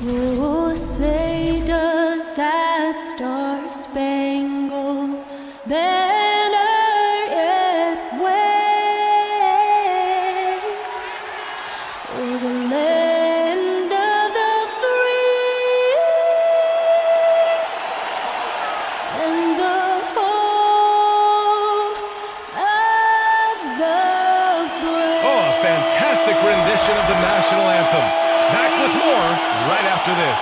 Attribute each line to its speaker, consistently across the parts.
Speaker 1: Oh, say does that star-spangled banner yet wave o'er the land of the free and the home of the brave?
Speaker 2: Oh, a fantastic rendition of the national anthem. Back with more right after this.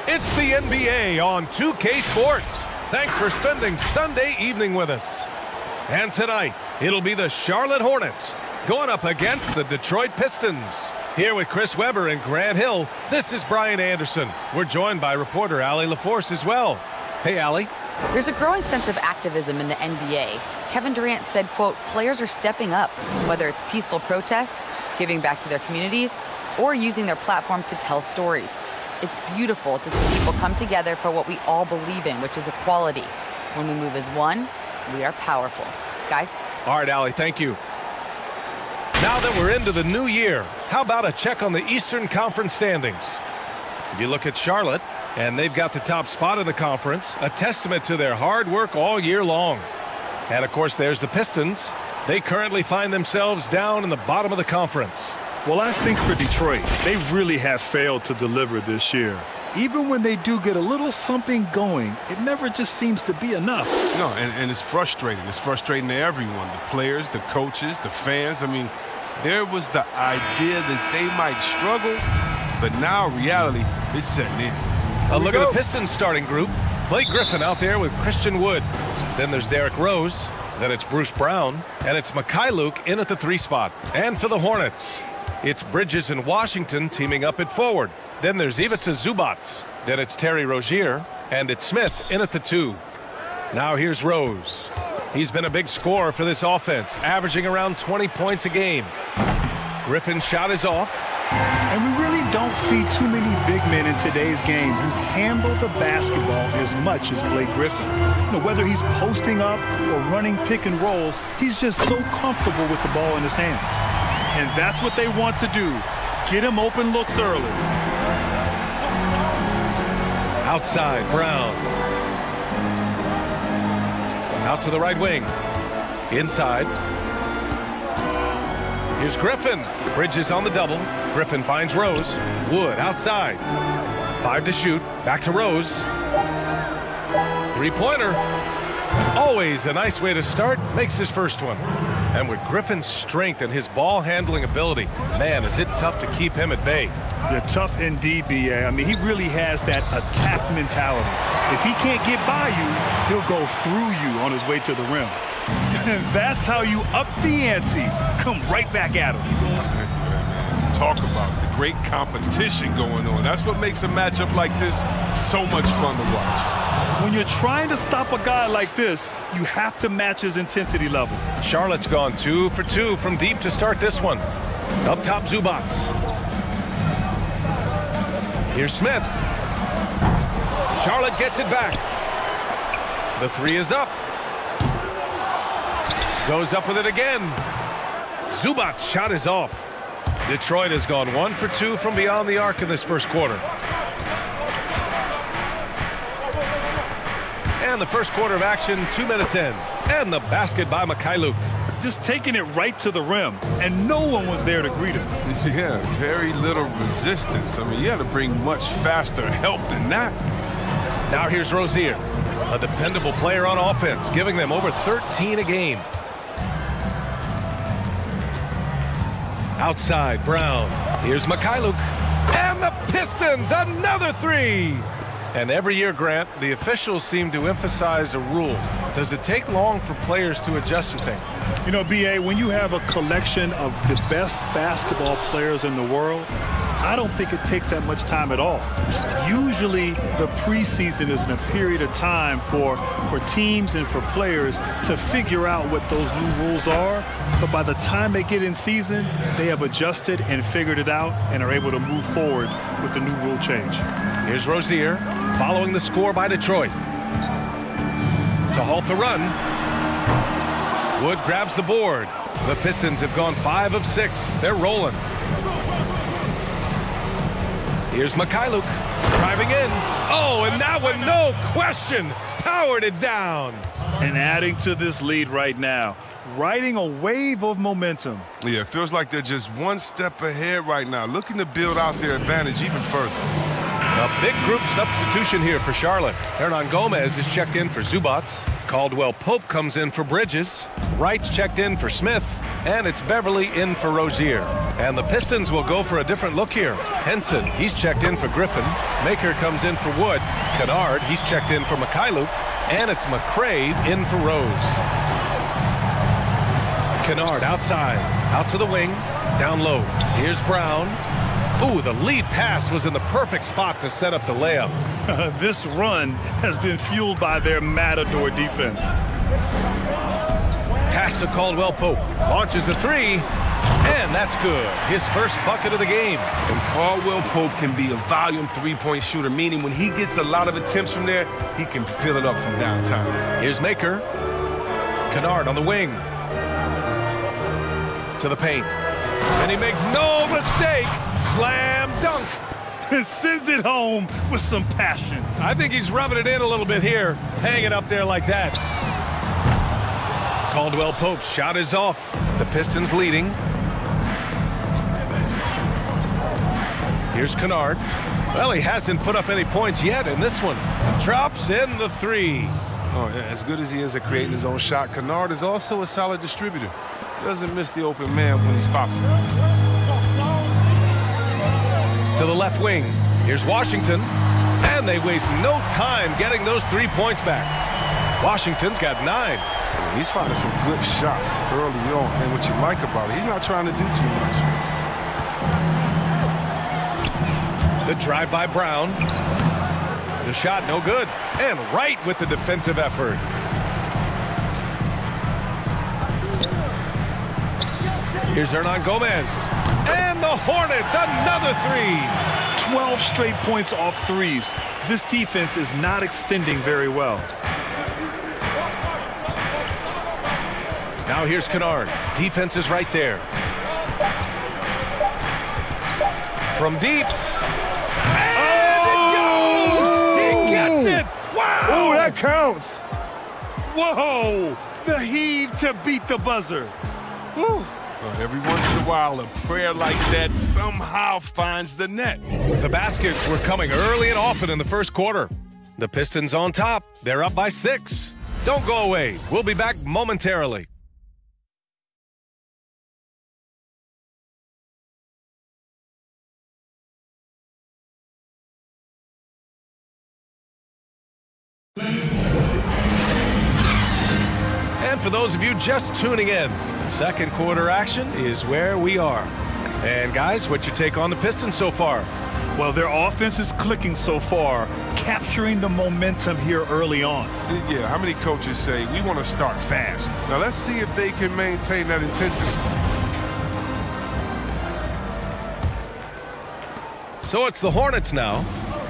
Speaker 2: It's the NBA on 2K Sports. Thanks for spending Sunday evening with us. And tonight, it'll be the Charlotte Hornets going up against the Detroit Pistons. Here with Chris Webber and Grant Hill, this is Brian Anderson. We're joined by reporter Allie LaForce as well. Hey, Allie.
Speaker 3: There's a growing sense of activism in the NBA. Kevin Durant said, quote, players are stepping up, whether it's peaceful protests, giving back to their communities, or using their platform to tell stories. It's beautiful to see people come together for what we all believe in, which is equality. When we move as one, we are powerful. Guys?
Speaker 2: All right, Allie, thank you. Now that we're into the new year, how about a check on the Eastern Conference standings? You look at Charlotte, and they've got the top spot in the conference, a testament to their hard work all year long. And, of course, there's the Pistons. They currently find themselves down in the bottom of the conference.
Speaker 4: Well, I think for Detroit, they really have failed to deliver this year. Even when they do get a little something going, it never just seems to be enough.
Speaker 5: No, and it's frustrating. It's frustrating to everyone, the players, the coaches, the fans. I mean, there was the idea that they might struggle, but now reality is setting in.
Speaker 2: A look at the Pistons starting group. Blake Griffin out there with Christian Wood. Then there's Derrick Rose. Then it's Bruce Brown. And it's Mikhailuk in at the 3 spot. And for the Hornets, it's Bridges and Washington teaming up at forward. Then there's Ivica Zubac. Then it's Terry Rozier. And it's Smith in at the 2. Now here's Rose. He's been a big scorer for this offense, averaging around 20 points a game. Griffin's shot is off.
Speaker 4: And we really don't see too many big men in today's game who handle the basketball as much as Blake Griffin. You know, whether he's posting up or running pick and rolls, he's just so comfortable with the ball in his hands. And that's what they want to do. Get him open looks early.
Speaker 2: Outside, Brown. Out to the right wing. Inside. Here's Griffin. Bridges on the double. Griffin finds Rose. Wood outside. 5 to shoot. Back to Rose. 3-pointer. Always a nice way to start. Makes his first one. And with Griffin's strength and his ball handling ability, man, is it tough to keep him at bay.
Speaker 4: Yeah, tough indeed, B.A. I mean, he really has that attack mentality. If he can't get by you, he'll go through you on his way to the rim. And that's how you up the ante. Come right back at him.
Speaker 5: Let's talk about the great competition going on. That's what makes a matchup like this so much fun to watch.
Speaker 4: When you're trying to stop a guy like this, you have to match his intensity level.
Speaker 2: Charlotte's gone 2 for 2 from deep to start this one. Up top, Zubac. Here's Smith. Charlotte gets it back. The 3 is up. Goes up with it again. Zubac's shot is off. Detroit has gone 1 for 2 from beyond the arc in this first quarter. And the first quarter of action, 2 minutes in. And the basket by Mikhailuk.
Speaker 4: Just taking it right to the rim, and no one was there to greet him.
Speaker 5: Yeah, very little resistance. I mean, you had to bring much faster help than that.
Speaker 2: Now here's Rozier, a dependable player on offense, giving them over 13 a game. Outside, Brown. Here's Mikhailuk. And the Pistons, another 3! And every year, Grant, the officials seem to emphasize a rule. Does it take long for players to adjust, you think?
Speaker 4: You know, B.A., when you have a collection of the best basketball players in the world, I don't think it takes that much time at all. Usually, the preseason is in a period of time for teams and for players to figure out what those new rules are. But by the time they get in season, they have adjusted and figured it out and are able to move forward with the new rule change.
Speaker 2: Here's Rozier following the score by Detroit. To halt the run. Wood grabs the board. The Pistons have gone 5 of 6. They're rolling. Here's Mikhailuk driving in. Oh, and that one, no question, powered it down.
Speaker 4: And adding to this lead right now, riding a wave of momentum.
Speaker 5: Yeah, it feels like they're just one step ahead right now, looking to build out their advantage even further.
Speaker 2: A big group substitution here for Charlotte. Hernan Gomez is checked in for Zubats. Caldwell Pope comes in for Bridges. Wright's checked in for Smith. And it's Beverly in for Rozier. And the Pistons will go for a different look here. Henson, he's checked in for Griffin. Maker comes in for Wood. Kennard, he's checked in for Mikhailuk. And it's McCray in for Rose. Kennard outside, out to the wing, down low. Here's Brown. Ooh, the lead pass was in the perfect spot to set up the layup.
Speaker 4: This run has been fueled by their Matador defense.
Speaker 2: Pass to Caldwell Pope. Launches a three, and that's good. His first bucket of the game.
Speaker 5: And Caldwell Pope can be a volume three-point shooter, meaning when he gets a lot of attempts from there, he can fill it up from downtown.
Speaker 2: Here's Maker. Kennard on the wing. To the paint. And he makes no mistake. Slam dunk.
Speaker 4: And sends it home with some passion.
Speaker 2: I think he's rubbing it in a little bit here. Hang it up there like that. Caldwell Pope's shot is off. The Pistons leading. Here's Kennard. Well, he hasn't put up any points yet in this one. Drops in the three.
Speaker 5: Oh, as good as he is at creating his own shot, Kennard is also a solid distributor. Doesn't miss the open man when he spots him.
Speaker 2: To the left wing. Here's Washington. And they waste no time getting those 3 points back. Washington's got 9.
Speaker 5: He's finding some good shots early on. And what you like about it, he's not trying to do too much.
Speaker 2: The drive by Brown. The shot no good. And Wright with the defensive effort. Here's Hernan Gomez. And the Hornets, another three.
Speaker 4: 12 straight points off threes. This defense is not extending very well.
Speaker 2: Now here's Kennard. Defense is right there. From deep. And it goes! He gets it! Wow!
Speaker 5: Oh, that counts!
Speaker 4: Whoa! The heave to beat the buzzer. Woo.
Speaker 5: Well, every once in a while, a prayer like that somehow finds the net.
Speaker 2: The baskets were coming early and often in the first quarter. The Pistons on top. They're up by 6. Don't go away. We'll be back momentarily. And for those of you just tuning in, second quarter action is where we are. And guys, what's your take on the Pistons so far?
Speaker 4: Well, their offense is clicking so far, capturing the momentum here early on.
Speaker 5: Yeah, how many coaches say, we want to start fast? Now let's see if they can maintain that intensity.
Speaker 2: So it's the Hornets now.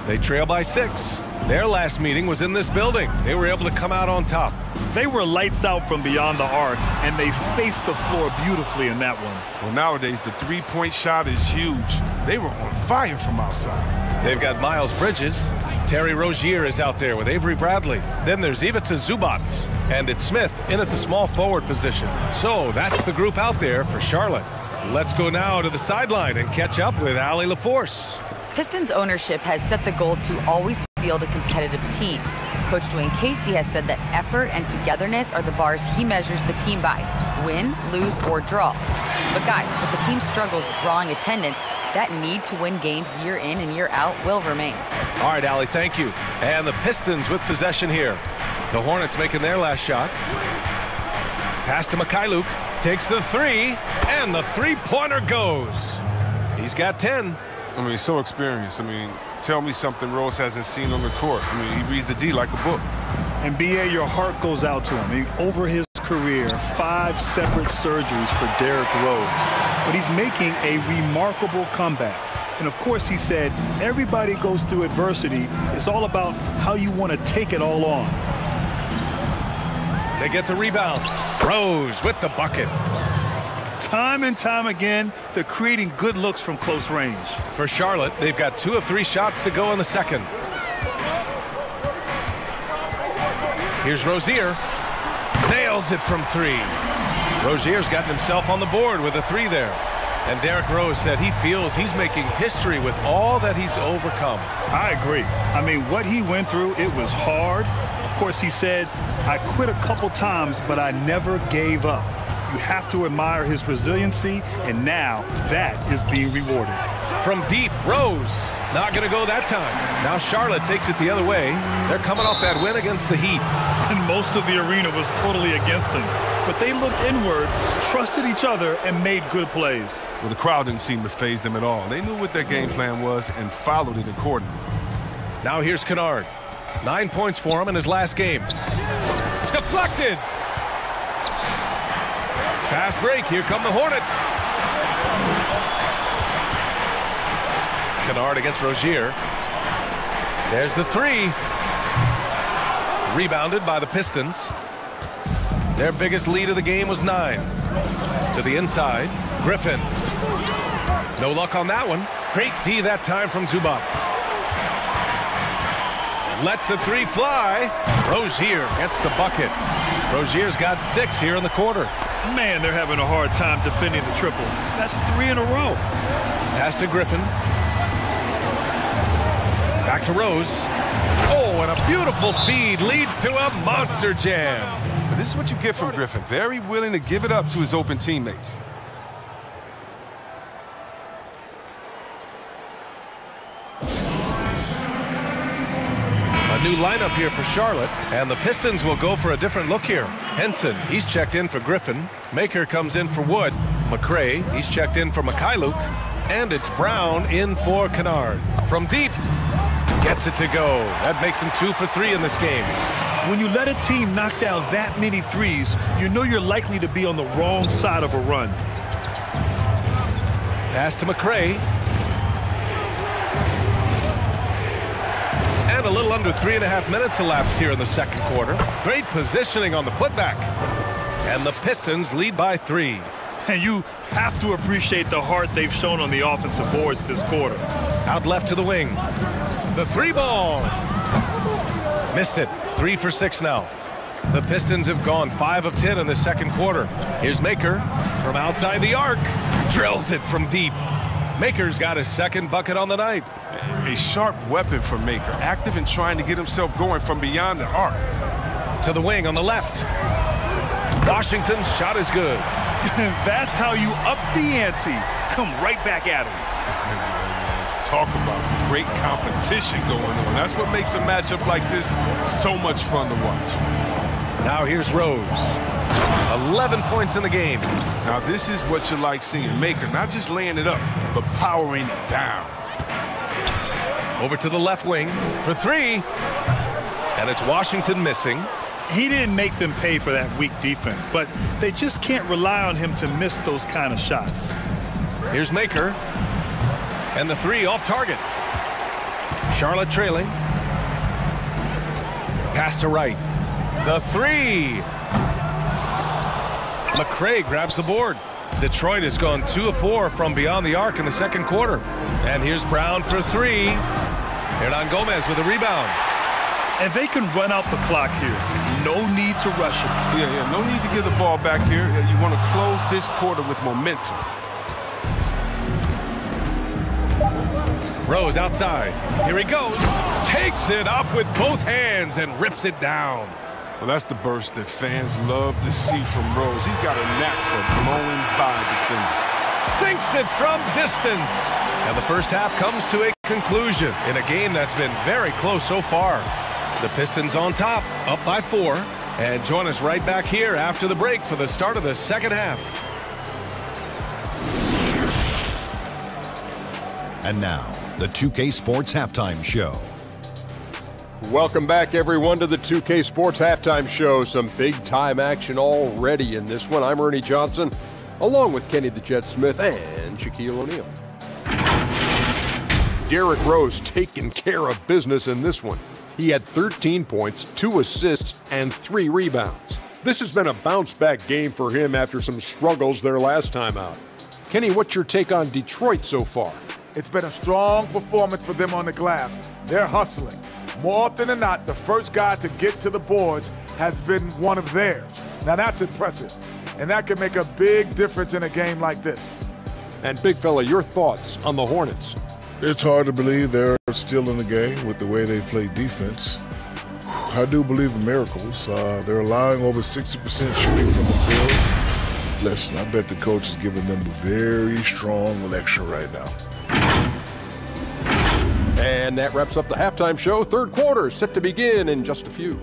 Speaker 2: They trail by 6. Their last meeting was in this building. They were able to come out on top.
Speaker 4: They were lights out from beyond the arc, and they spaced the floor beautifully in that one.
Speaker 5: Well, nowadays, the three-point shot is huge. They were on fire from outside.
Speaker 2: They've got Miles Bridges. Terry Rozier is out there with Avery Bradley. Then there's Ivica Zubats. And it's Smith in at the small forward position. So that's the group out there for Charlotte. Let's go now to the sideline and catch up with Allie LaForce.
Speaker 3: Pistons ownership has set the goal to always field a competitive team. Coach Dwayne Casey has said that effort and togetherness are the bars he measures the team by. Win, lose, or draw. But guys, if the team struggles drawing attendance, that need to win games year in and year out will remain.
Speaker 2: All right, Allie, thank you. And the Pistons with possession here. The Hornets making their last shot. Pass to Mikhailuk. Takes the three, and the three-pointer goes. He's got 10.
Speaker 5: I mean, so experienced. I mean, tell me something Rose hasn't seen on the court. I mean, he reads the D like a book.
Speaker 4: And B.A., your heart goes out to him. Over his career, 5 separate surgeries for Derrick Rose. But he's making a remarkable comeback. And, of course, he said, everybody goes through adversity. It's all about how you want to take it all on.
Speaker 2: They get the rebound. Rose with the bucket.
Speaker 4: Time and time again, they're creating good looks from close range.
Speaker 2: For Charlotte, they've got 2 of 3 shots to go in the second. Here's Rozier. Nails it from 3. Rozier's gotten himself on the board with a 3 there. And Derrick Rose said he feels he's making history with all that he's overcome.
Speaker 4: I agree. I mean, what he went through, it was hard. Of course, he said, I quit a couple times, but I never gave up. You have to admire his resiliency, and now that is being rewarded.
Speaker 2: From deep, Rose. Not going to go that time. Now Charlotte takes it the other way. They're coming off that win against the Heat.
Speaker 4: And most of the arena was totally against them. But they looked inward, trusted each other, and made good plays.
Speaker 5: Well, the crowd didn't seem to faze them at all. They knew what their game plan was and followed it accordingly.
Speaker 2: Now here's Kennard. 9 points for him in his last game. Deflected. Fast break. Here come the Hornets. Kennard against Rozier. There's the 3. Rebounded by the Pistons. Their biggest lead of the game was 9. To the inside, Griffin. No luck on that one. Great D that time from Zubac. Lets the 3 fly. Rozier gets the bucket. Rozier's got 6 here in the quarter.
Speaker 4: Man, they're having a hard time defending the triple. That's 3 in a row.
Speaker 2: Pass to Griffin. Back to Rose. Oh, and a beautiful feed leads to a monster jam.
Speaker 5: But this is what you get from Griffin. Very willing to give it up to his open teammates.
Speaker 2: A new lineup here for Charlotte, and the Pistons will go for a different look here. Henson, he's checked in for Griffin. Maker comes in for Wood. McRae, he's checked in for Mikhailuk. And it's Brown in for Kennard. From deep, gets it to go. That makes him 2 for 3 in this game.
Speaker 4: When you let a team knock down that many threes, you know you're likely to be on the wrong side of a run.
Speaker 2: Pass to McRae. And a little under 3.5 minutes elapsed here in the second quarter. Great positioning on the putback. And the Pistons lead by 3.
Speaker 4: And you have to appreciate the heart they've shown on the offensive boards this quarter.
Speaker 2: Out left to the wing. The 3 ball. Missed it. 3 for 6 now. The Pistons have gone 5 of 10 in the second quarter. Here's Maker from outside the arc. Drills it from deep. Maker's got his second bucket on the night.
Speaker 5: A sharp weapon for Maker. Active in trying to get himself going from beyond the arc.
Speaker 2: To the wing on the left. Washington's shot is good.
Speaker 4: That's how you up the ante. Come right back at him.
Speaker 5: Let's talk about great competition going on. That's what makes a matchup like this so much fun to watch.
Speaker 2: Now here's Rose. 11 points in the game.
Speaker 5: Now this is what you like seeing. Maker not just laying it up, but powering it down.
Speaker 2: Over to the left wing for 3. And it's Washington missing.
Speaker 4: He didn't make them pay for that weak defense, but they just can't rely on him to miss those kind of shots.
Speaker 2: Here's Maker. And the 3 off target. Charlotte trailing. Pass to Wright. The 3. McRae grabs the board. Detroit has gone 2 of 4 from beyond the arc in the second quarter. And here's Brown for 3. Hernan Gomez with a rebound.
Speaker 4: And they can run out the clock here. No need to rush it.
Speaker 5: Yeah, no need to give the ball back here. You want to close this quarter with momentum.
Speaker 2: Rose outside. Here he goes. Takes it up with both hands and rips it down.
Speaker 5: Well, that's the burst that fans love to see from Rose. He's got a knack for blowing by defenders.
Speaker 2: Sinks it from distance. And the first half comes to a conclusion in a game that's been very close so far. The Pistons on top, up by 4. And join us right back here after the break for the start of the second half.
Speaker 6: And now, the 2K Sports Halftime Show.
Speaker 7: Welcome back, everyone, to the 2K Sports Halftime Show. Some big-time action already in this one. I'm Ernie Johnson, along with Kenny the Jet Smith and Shaquille O'Neal. Derrick Rose taking care of business in this one. He had 13 points, 2 assists, and 3 rebounds. This has been a bounce-back game for him after some struggles their last time out. Kenny, what's your take on Detroit so far?
Speaker 8: It's been a strong performance for them on the glass. They're hustling. More often than not, the first guy to get to the boards has been one of theirs. Now that's impressive, and that can make a big difference in a game like this.
Speaker 7: And Big Fella, your thoughts on the Hornets?
Speaker 9: It's hard to believe they're still in the game with the way they play defense. I do believe in miracles. They're allowing over 60% shooting from the field. Listen, I bet the coach is giving them a very strong lecture right now.
Speaker 7: And that wraps up the halftime show. Third quarter set to begin in just a few.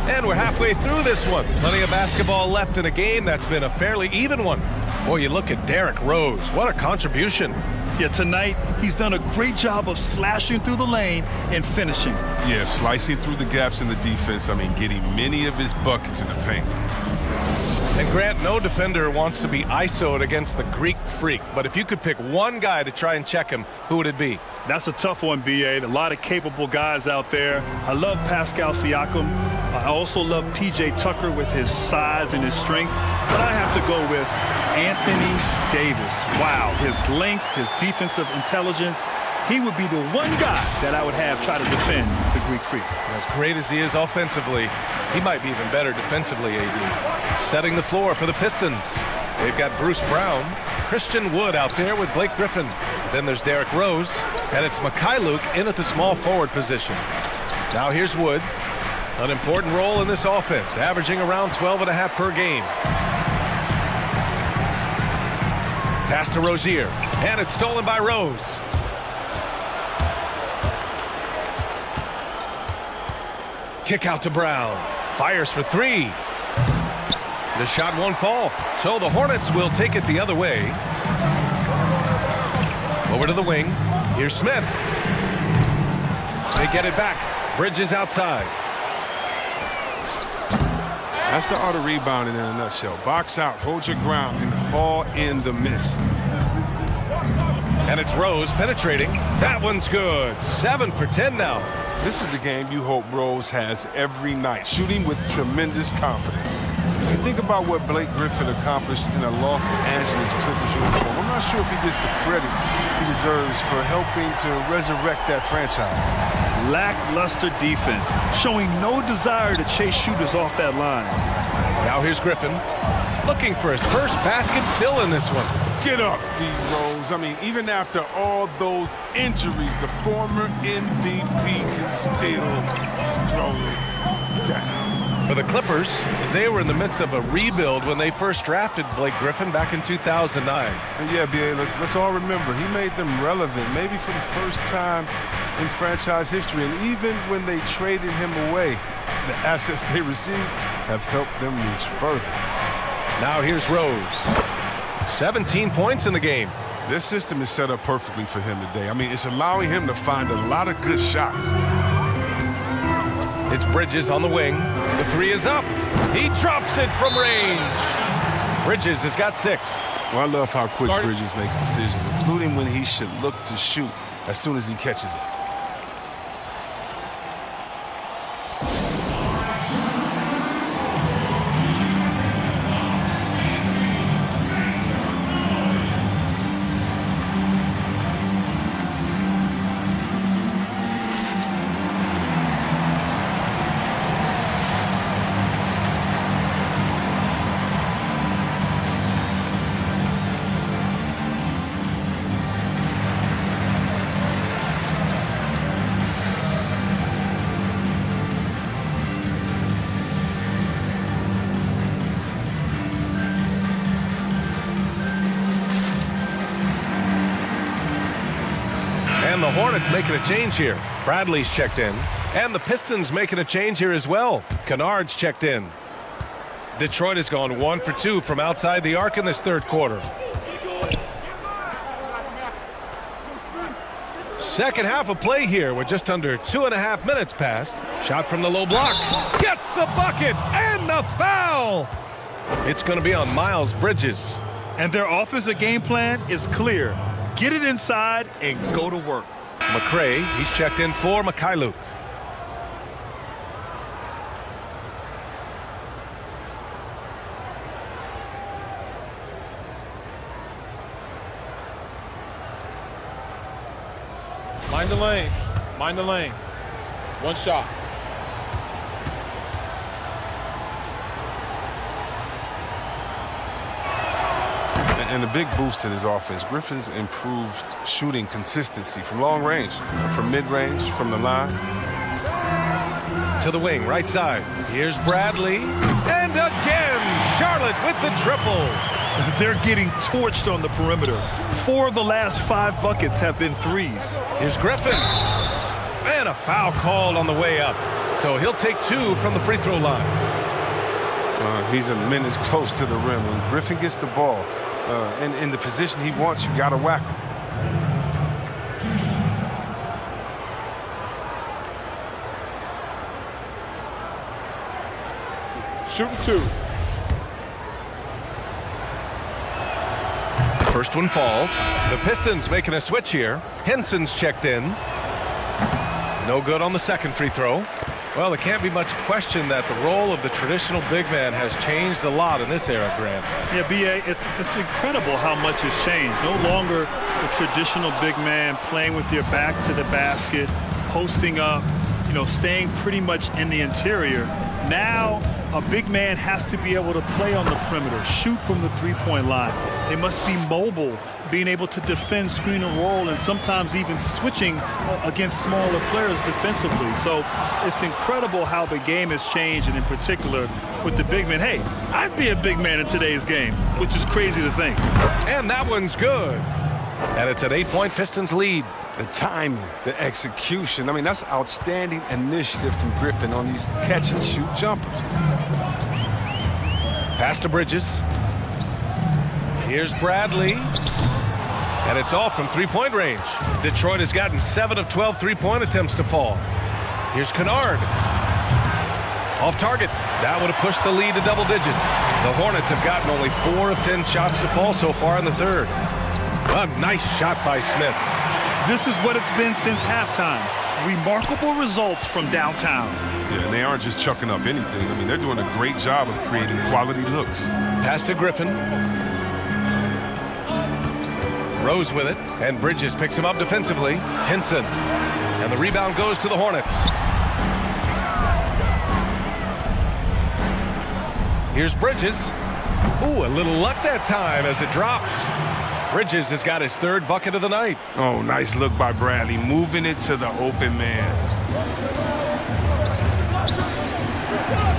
Speaker 2: And we're halfway through this one. Plenty of basketball left in a game that's been a fairly even one. Boy, you look at Derrick Rose. What a contribution.
Speaker 4: Yeah, tonight he's done a great job of slashing through the lane and finishing.
Speaker 5: Yeah, slicing through the gaps in the defense. I mean, getting many of his buckets in the paint.
Speaker 2: And Grant, no defender wants to be ISO'd against the Greek Freak. But if you could pick one guy to try and check him, who would it be?
Speaker 4: That's a tough one, B.A. A lot of capable guys out there. I love Pascal Siakam. I also love P.J. Tucker with his size and his strength. But I have to go with Anthony Davis. Wow, his length, his defensive intelligence. He would be the one guy that I would have try to defend the Greek Freak.
Speaker 2: As great as he is offensively, he might be even better defensively, AD. Setting the floor for the Pistons. They've got Bruce Brown, Christian Wood out there with Blake Griffin. Then there's Derrick Rose, and it's Luke in at the small forward position. Now here's Wood. An important role in this offense, averaging around 12.5 per game. Pass to Rozier, and it's stolen by Rose. Kick out to Brown. Fires for three. The shot won't fall, so the Hornets will take it the other way. Over to the wing. Here's Smith. They get it back. Bridges outside.
Speaker 5: That's the art of rebounding in a nutshell. Box out, hold your ground, and haul in the miss.
Speaker 2: And it's Rose penetrating. That one's good. 7 for 10 now.
Speaker 5: This is the game you hope Rose has every night, shooting with tremendous confidence. You think about what Blake Griffin accomplished in a Los Angeles Clippers uniform. I'm not sure if he gets the credit he deserves for helping to resurrect that franchise.
Speaker 4: Lackluster defense, showing no desire to chase shooters off that line.
Speaker 2: Now here's Griffin, looking for his first basket, still in this one.
Speaker 5: Get up, D. Rose. I mean, even after all those injuries, the former MVP can still throw it down.
Speaker 2: For the Clippers, they were in the midst of a rebuild when they first drafted Blake Griffin back in 2009.
Speaker 5: And yeah, B.A., let's all remember, he made them relevant, maybe for the first time in franchise history. And even when they traded him away, the assets they received have helped them reach further.
Speaker 2: Now here's Rose. 17 points in the game.
Speaker 5: This system is set up perfectly for him today. I mean, it's allowing him to find a lot of good shots.
Speaker 2: It's Bridges on the wing. The three is up. He drops it from range. Bridges has got 6.
Speaker 5: Well, I love how quick Bridges makes decisions, including when he should look to shoot as soon as he catches it.
Speaker 2: And the Hornets making a change here. Bradley's checked in. And the Pistons making a change here as well. Kennard's checked in. Detroit has gone 1 for 2 from outside the arc in this third quarter. Second half of play here with just under 2.5 minutes passed. Shot from the low block. Gets the bucket and the foul. It's going to be on Miles Bridges.
Speaker 4: And their offensive game plan is clear. Get it inside and go to work.
Speaker 2: McCray, he's checked in for Mikhailuk.
Speaker 10: Mind the lanes. Mind the lanes. One shot.
Speaker 5: And a big boost to this offense. Griffin's improved shooting consistency from long range, from mid-range, from the line.
Speaker 2: To the wing, right side. Here's Bradley. And again, Charlotte with the triple.
Speaker 4: They're getting torched on the perimeter. 4 of the last 5 buckets have been threes.
Speaker 2: Here's Griffin. And a foul called on the way up. So he'll take 2 from the free throw line.
Speaker 5: He's a minute close to the rim. When Griffin gets the ball and in the position he wants, you got to whack him.
Speaker 10: Shooting 2.
Speaker 2: The first one falls. The Pistons making a switch here. Henson's checked in. No good on the second free throw. Well, there can't be much question that the role of the traditional big man has changed a lot in this era, Grant.
Speaker 4: Yeah, B.A., it's incredible how much has changed. No longer the traditional big man playing with your back to the basket, posting up, staying pretty much in the interior. Now, a big man has to be able to play on the perimeter, shoot from the three-point line. They must be mobile, being able to defend, screen, and roll, and sometimes even switching against smaller players defensively. So it's incredible how the game has changed, and in particular with the big man. Hey, I'd be a big man in today's game, which is crazy to think.
Speaker 2: And that one's good. And it's an 8-point Pistons lead.
Speaker 5: The timing, the execution. I mean, that's outstanding initiative from Griffin on these catch-and-shoot jumpers.
Speaker 2: Pass to Bridges. Here's Bradley. And it's all from three-point range. Detroit has gotten 7 of 12 three-point attempts to fall. Here's Kennard. Off target. That would have pushed the lead to double digits. The Hornets have gotten only 4 of 10 shots to fall so far in the third. A nice shot by Smith.
Speaker 4: This is what it's been since halftime. Remarkable results from downtown.
Speaker 5: Yeah, and they aren't just chucking up anything. I mean, they're doing a great job of creating quality looks.
Speaker 2: Pass to Griffin. Rose with it, and Bridges picks him up defensively. Henson. And the rebound goes to the Hornets. Here's Bridges. Ooh, a little luck that time as it drops. Bridges has got his 3rd bucket of the night.
Speaker 5: Oh, nice look by Bradley, moving it to the open man.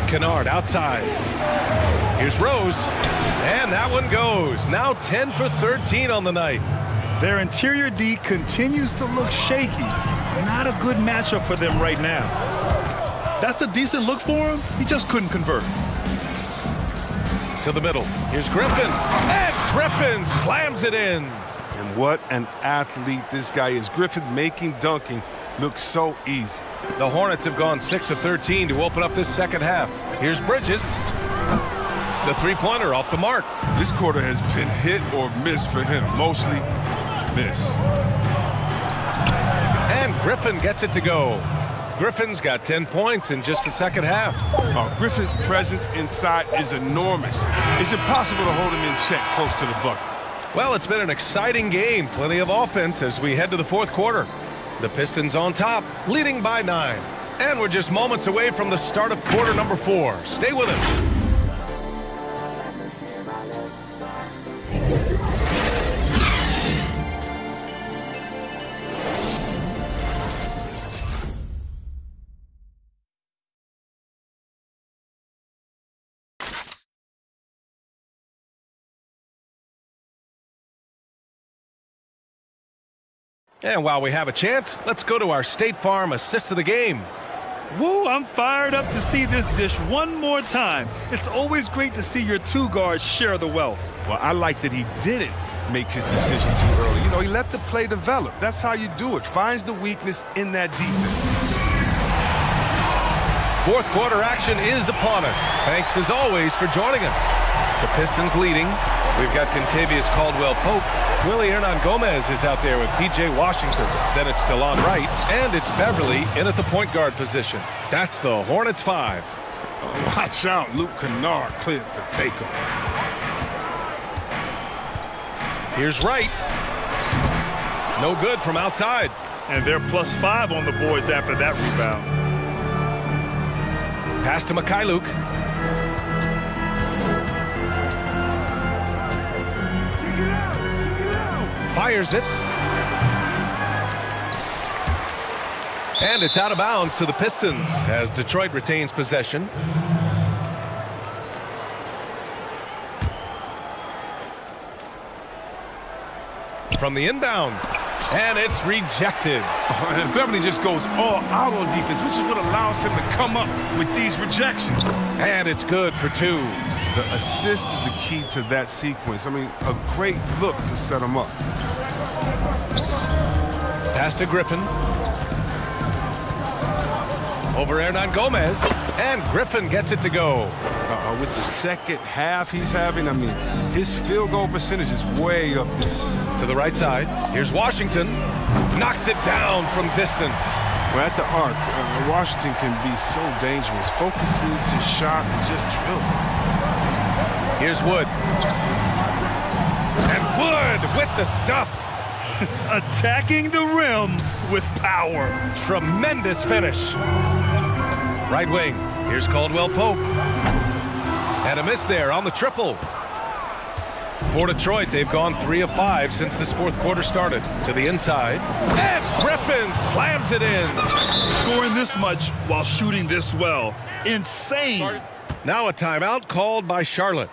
Speaker 2: Kennard outside. Here's Rose, and that one goes. Now 10 for 13 on the night.
Speaker 4: Their interior D continues to look shaky. Not a good matchup for them right now. That's a decent look for him. He just couldn't convert.
Speaker 2: To the middle. Here's Griffin. And Griffin slams it in.
Speaker 5: And what an athlete this guy is. Griffin making dunking look so easy.
Speaker 2: The Hornets have gone 6 of 13 to open up this second half. Here's Bridges. The three-pointer off the mark.
Speaker 5: This quarter has been hit or miss for him. Mostly miss.
Speaker 2: And Griffin gets it to go. Griffin's got 10 points in just the second half.
Speaker 5: Oh, Griffin's presence inside is enormous. It's impossible to hold him in check close to the bucket.
Speaker 2: Well, it's been an exciting game. Plenty of offense as we head to the 4th quarter. The Pistons on top, leading by 9. And we're just moments away from the start of quarter number 4. Stay with us. And while we have a chance, let's go to our State Farm assist of the game.
Speaker 4: Woo, I'm fired up to see this dish one more time. It's always great to see your 2 guards share the wealth.
Speaker 5: Well, I like that he didn't make his decision too early. He let the play develop. That's how you do it. Finds the weakness in that defense.
Speaker 2: Fourth quarter action is upon us. Thanks as always for joining us. The Pistons leading. We've got Kentavious Caldwell-Pope. Willie Hernan-Gomez is out there with P.J. Washington. Then it's DeLon Wright, and it's Beverly in at the point guard position. That's the Hornets 5.
Speaker 5: Oh, watch out, Luke Kennard cleared for takeoff.
Speaker 2: Here's Wright. No good from outside.
Speaker 4: And they're +5 on the boards after that rebound.
Speaker 2: Pass to Mikhailuk. Fires it. And it's out of bounds to the Pistons as Detroit retains possession. From the inbound. And it's rejected.
Speaker 5: And Beverly just goes all out on defense, which is what allows him to come up with these rejections.
Speaker 2: And it's good for 2.
Speaker 5: The assist is the key to that sequence. I mean, a great look to set him up.
Speaker 2: Pass to Griffin. Over Hernan-Gomez. And Griffin gets it to go.
Speaker 5: With the second half he's having, I mean, his field goal percentage is way up there.
Speaker 2: To the right side. Here's Washington. Knocks it down from distance.
Speaker 5: Well, at the arc, Washington can be so dangerous. Focuses his shot and just drills it.
Speaker 2: Here's Wood. And Wood with the stuff.
Speaker 4: Attacking the rim with power.
Speaker 2: Tremendous finish. Right wing. Here's Caldwell-Pope. And a miss there on the triple. For Detroit, they've gone 3 of 5 since this fourth quarter started. To the inside. And Griffin slams it in.
Speaker 4: Scoring this much while shooting this well. Insane.
Speaker 2: Now a timeout called by Charlotte.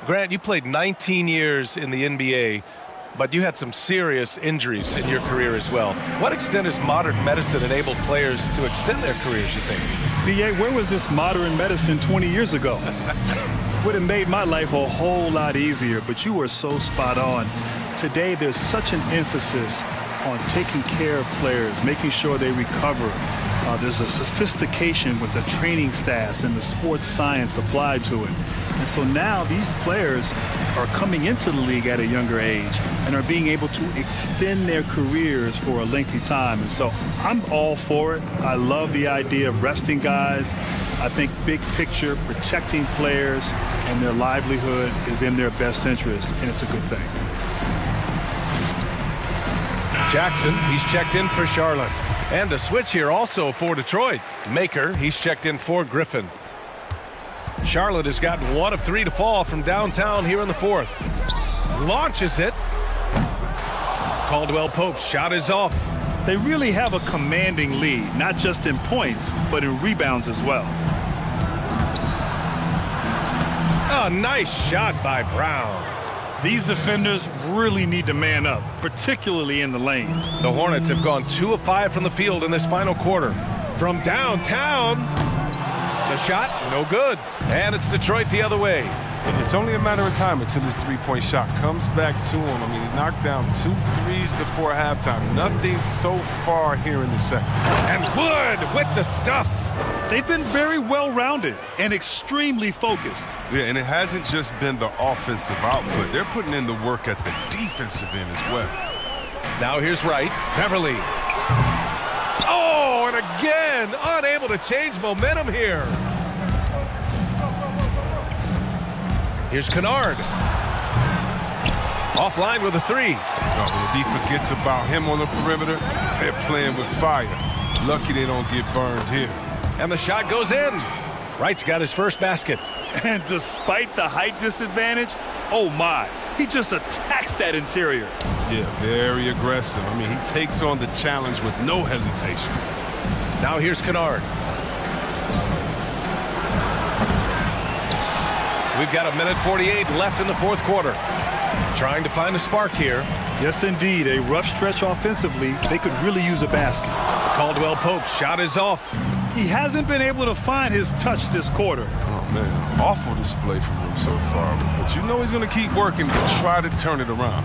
Speaker 2: Grant, you played 19 years in the NBA, but you had some serious injuries in your career as well. What extent has modern medicine enabled players to extend their careers, you think?
Speaker 4: B.A., where was this modern medicine 20 years ago? Would have made my life a whole lot easier, but you were so spot on. Today, there's such an emphasis on taking care of players, making sure they recover. There's a sophistication with the training staffs and the sports science applied to it. And so now these players are coming into the league at a younger age and are being able to extend their careers for a lengthy time. And so I'm all for it. I love the idea of resting guys. I think big picture, protecting players and their livelihood is in their best interest, and it's a good thing.
Speaker 2: Jackson, he's checked in for Charlotte. And a switch here also for Detroit. Maker, he's checked in for Griffin. Charlotte has gotten 1 of 3 to fall from downtown here in the fourth. Launches it. Caldwell-Pope's shot is off.
Speaker 4: They really have a commanding lead, not just in points, but in rebounds as well.
Speaker 2: A nice shot by Brown.
Speaker 4: These defenders really need to man up, particularly in the lane.
Speaker 2: The Hornets have gone 2 of 5 from the field in this final quarter. From downtown, the shot, no good. And it's Detroit the other way.
Speaker 5: It's only a matter of time until his three-point shot comes back to him. I mean, he knocked down 2 threes before halftime. Nothing so far here in the second.
Speaker 2: And Wood with the stuff.
Speaker 4: They've been very well-rounded and extremely focused.
Speaker 5: Yeah, and it hasn't just been the offensive output. They're putting in the work at the defensive end as well.
Speaker 2: Now here's Wright. Beverly. Oh, and again, unable to change momentum here. Here's Kennard. Offline with a 3.
Speaker 5: When the D forgets about him on the perimeter, they're playing with fire. Lucky they don't get burned here.
Speaker 2: And the shot goes in. Wright's got his first basket.
Speaker 4: And despite the height disadvantage, oh my, he just attacks that interior.
Speaker 5: Yeah, very aggressive. I mean, he takes on the challenge with no hesitation.
Speaker 2: Now here's Kennard. We've got 1:48 left in the fourth quarter. Trying to find a spark here.
Speaker 4: Yes, indeed. A rough stretch offensively. They could really use a basket.
Speaker 2: Caldwell-Pope's shot is off.
Speaker 4: He hasn't been able to find his touch this quarter.
Speaker 5: Oh, man. Awful display from him so far. But you know he's going to keep working to try to turn it around.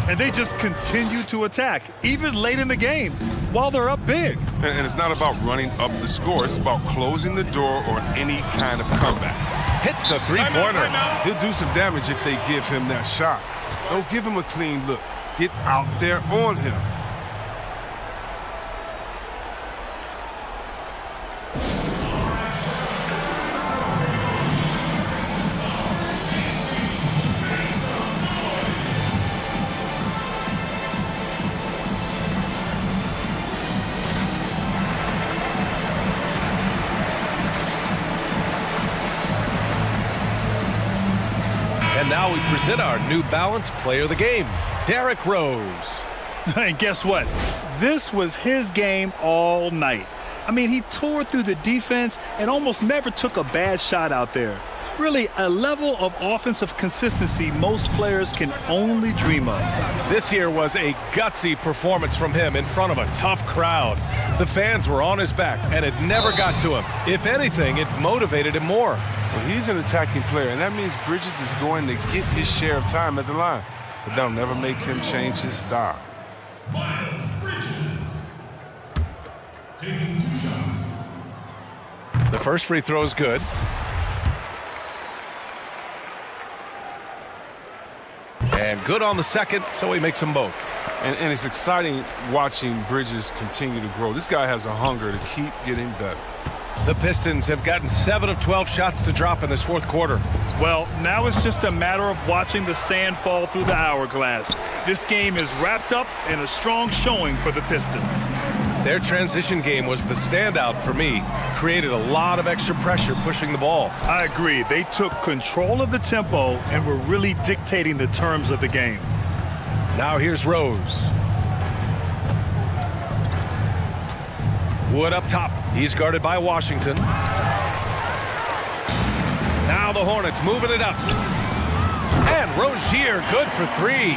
Speaker 4: And they just continue to attack, even late in the game, while they're up big.
Speaker 5: And it's not about running up the score. It's about closing the door on any kind of comeback.
Speaker 2: Hits a three-pointer.
Speaker 5: He'll do some damage if they give him that shot. Don't give him a clean look. Get out there on him.
Speaker 2: And now we present our New Balance Player of the Game, Derrick Rose.
Speaker 4: And guess what? This was his game all night. I mean, he tore through the defense and almost never took a bad shot out there. Really, a level of offensive consistency most players can only dream of.
Speaker 2: This here was a gutsy performance from him in front of a tough crowd. The fans were on his back, and it never got to him. If anything, it motivated him more.
Speaker 5: Well, he's an attacking player, and that means Bridges is going to get his share of time at the line. But that'll never make him change his style.
Speaker 2: The first free throw is good. And good on the second, so he makes them both.
Speaker 5: And it's exciting watching Bridges continue to grow. This guy has a hunger to keep getting better.
Speaker 2: The Pistons have gotten 7 of 12 shots to drop in this fourth quarter.
Speaker 4: Well, now it's just a matter of watching the sand fall through the hourglass. This game is wrapped up in a strong showing for the Pistons.
Speaker 2: Their transition game was the standout for me. Created a lot of extra pressure pushing the ball.
Speaker 4: I agree. They took control of the tempo and were really dictating the terms of the game.
Speaker 2: Now here's Rose. Wood up top. He's guarded by Washington. Now the Hornets moving it up. And Rozier good for 3.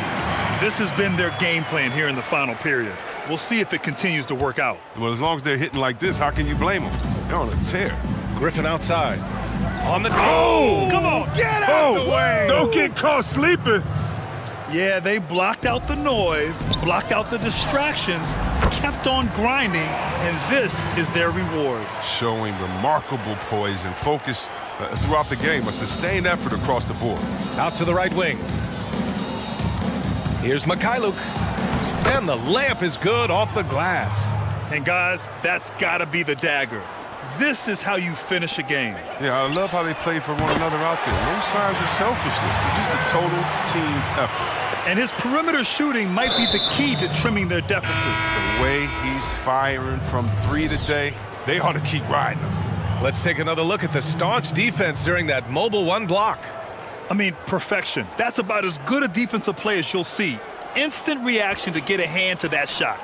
Speaker 4: This has been their game plan here in the final period. We'll see if it continues to work out.
Speaker 5: Well, as long as they're hitting like this, how can you blame them? They're on a tear.
Speaker 2: Griffin outside. On the...
Speaker 5: Oh!
Speaker 2: Come on, get out of the way!
Speaker 5: Don't get caught sleeping.
Speaker 4: Yeah, they blocked out the noise, blocked out the distractions, kept on grinding, and this is their reward.
Speaker 5: Showing remarkable poise and focus throughout the game. A sustained effort across the board.
Speaker 2: Out to the right wing. Here's Mikhailuk. And the layup is good off the glass.
Speaker 4: And guys, that's got to be the dagger. This is how you finish a game.
Speaker 5: Yeah, I love how they play for one another out there. No signs of selfishness. They're just a total team effort.
Speaker 4: And his perimeter shooting might be the key to trimming their deficit.
Speaker 5: The way he's firing from 3 today, they ought to keep riding him.
Speaker 2: Let's take another look at the staunch defense during that mobile 1 block.
Speaker 4: I mean, perfection. That's about as good a defensive play as you'll see. Instant reaction to get a hand to that shot.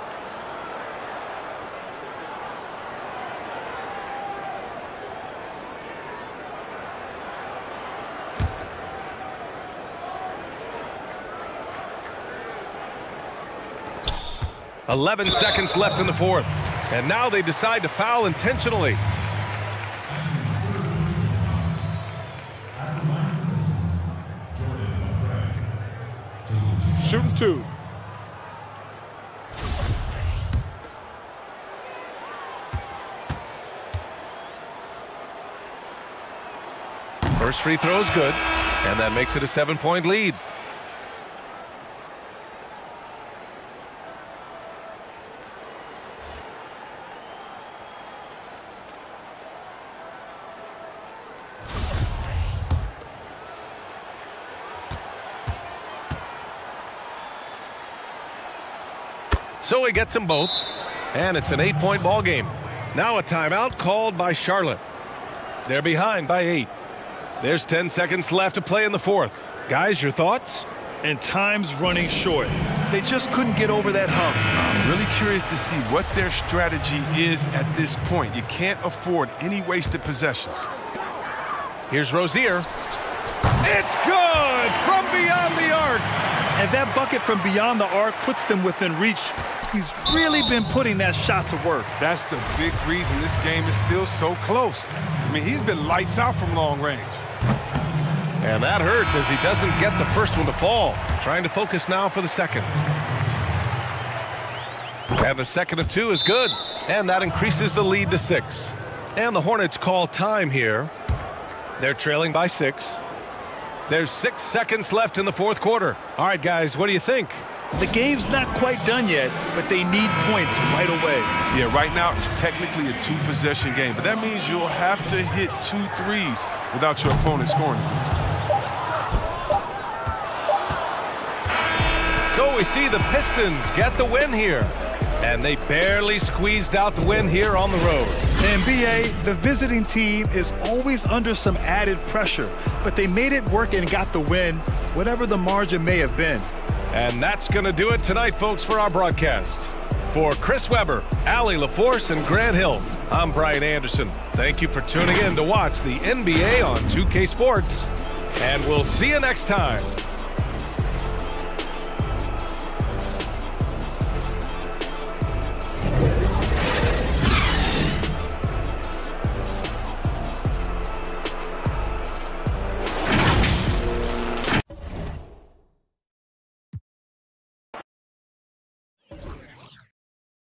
Speaker 2: .11 seconds left in the fourth. And now they decide to foul intentionally.
Speaker 8: Shooting 2.
Speaker 2: First free throw is good, and that makes it a 7-point lead. So he gets them both, and it's an 8-point ball game. Now a timeout called by Charlotte. They're behind by 8. There's 10 seconds left to play in the fourth. Guys, your thoughts?
Speaker 4: And time's running short. They just couldn't get over that hump.
Speaker 5: I'm really curious to see what their strategy is at this point. You can't afford any wasted possessions.
Speaker 2: Here's Rozier. It's good from beyond the arc.
Speaker 4: And that bucket from beyond the arc puts them within reach. He's really been putting that shot to work.
Speaker 5: That's the big reason this game is still so close. I mean, he's been lights out from long range.
Speaker 2: And that hurts as he doesn't get the first one to fall. Trying to focus now for the second. And the second of 2 is good. And that increases the lead to 6. And the Hornets call time here. They're trailing by 6. There's 6 seconds left in the fourth quarter. All right, guys, what do you think?
Speaker 4: The game's not quite done yet, but they need points right away.
Speaker 5: Yeah, right now it's technically a 2-possession game, but that means you'll have to hit 2 threes without your opponent scoring again.
Speaker 2: So we see the Pistons get the win here. And they barely squeezed out the win here on the road.
Speaker 4: The NBA, the visiting team is always under some added pressure, but they made it work and got the win, whatever the margin may have been.
Speaker 2: And that's going to do it tonight, folks, for our broadcast. For Chris Webber, Allie LaForce, and Grant Hill, I'm Brian Anderson. Thank you for tuning in to watch the NBA on 2K Sports, and we'll see you next time.